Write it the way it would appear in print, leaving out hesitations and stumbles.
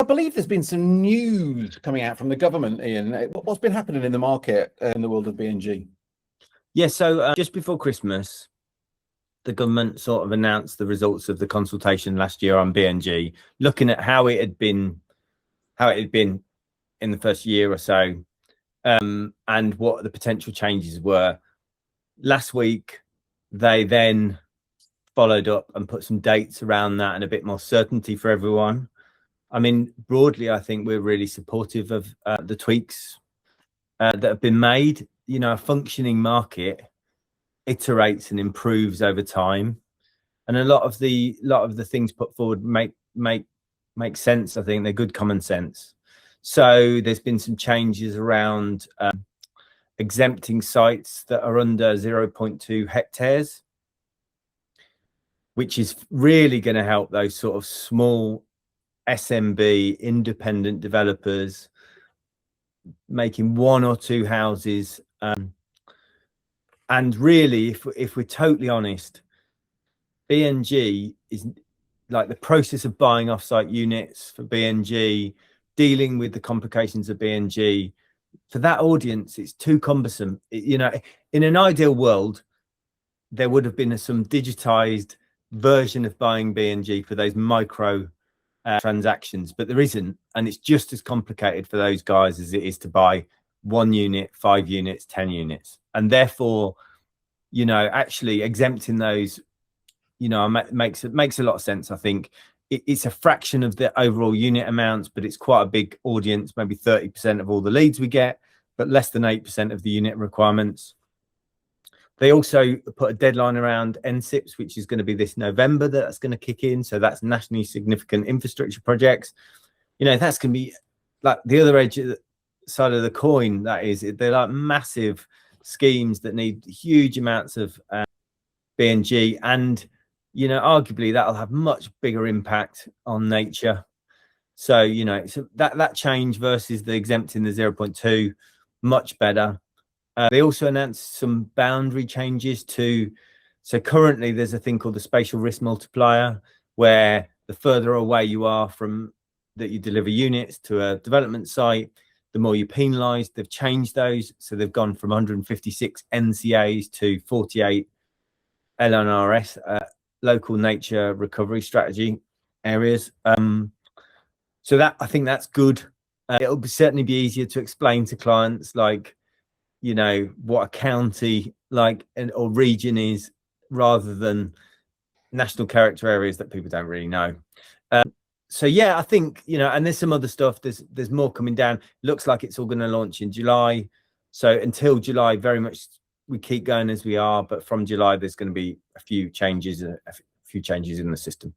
believe there's been some news coming out from the government, Ian. What's been happening in the market in the world of BNG? Yeah, so just before Christmas, the government sort of announced the results of the consultation last year on BNG, looking at how it had been in the first year or so, and what the potential changes were. Last week, they then followed up and put some dates around that and a bit more certainty for everyone. I mean, broadly, I think we're really supportive of the tweaks that have been made. You know, a functioning market iterates and improves over time, and a lot of the things put forward make sense. I think they're good common sense. So there's been some changes around exempting sites that are under 0.2 hectares, which is really going to help those sort of small SMB independent developers making one or two houses. And really, if we're totally honest, BNG is like the process of buying offsite units for BNG, dealing with the complications of BNG. For that audience, it's too cumbersome. You know, in an ideal world, there would have been some digitized version of buying BNG for those micro transactions, but there isn't, and it's just as complicated for those guys as it is to buy 1 unit, 5 units, 10 units. And therefore, you know, actually exempting those, you know, makes a lot of sense. I think it's a fraction of the overall unit amounts, but it's quite a big audience, maybe 30% of all the leads we get, but less than 8% of the unit requirements. They also put a deadline around NSIPs, which is going to be this November, that's going to kick in. So that's nationally significant infrastructure projects. You know, that's going to be like the other edge of the side of the coin. That is, they're like massive schemes that need huge amounts of BNG, and you know, arguably that'll have much bigger impact on nature. So you know, so that change versus the exempting the 0.2, much better. They also announced some boundary changes to, so currently there's a thing called the spatial risk multiplier, where the further away you are from that you deliver units to a development site, the more you penalise. They've changed those, so they've gone from 156 NCAs to 48 LNRS, local nature recovery strategy areas. So that, I think that's good. It'll certainly be easier to explain to clients, like, you know, what a county like or region is, rather than national character areas that people don't really know. So yeah, I think, you know, and there's some other stuff. There's more coming down. Looks like it's all going to launch in July. So until July, very much we keep going as we are, but from July there's going to be a few changes in the system.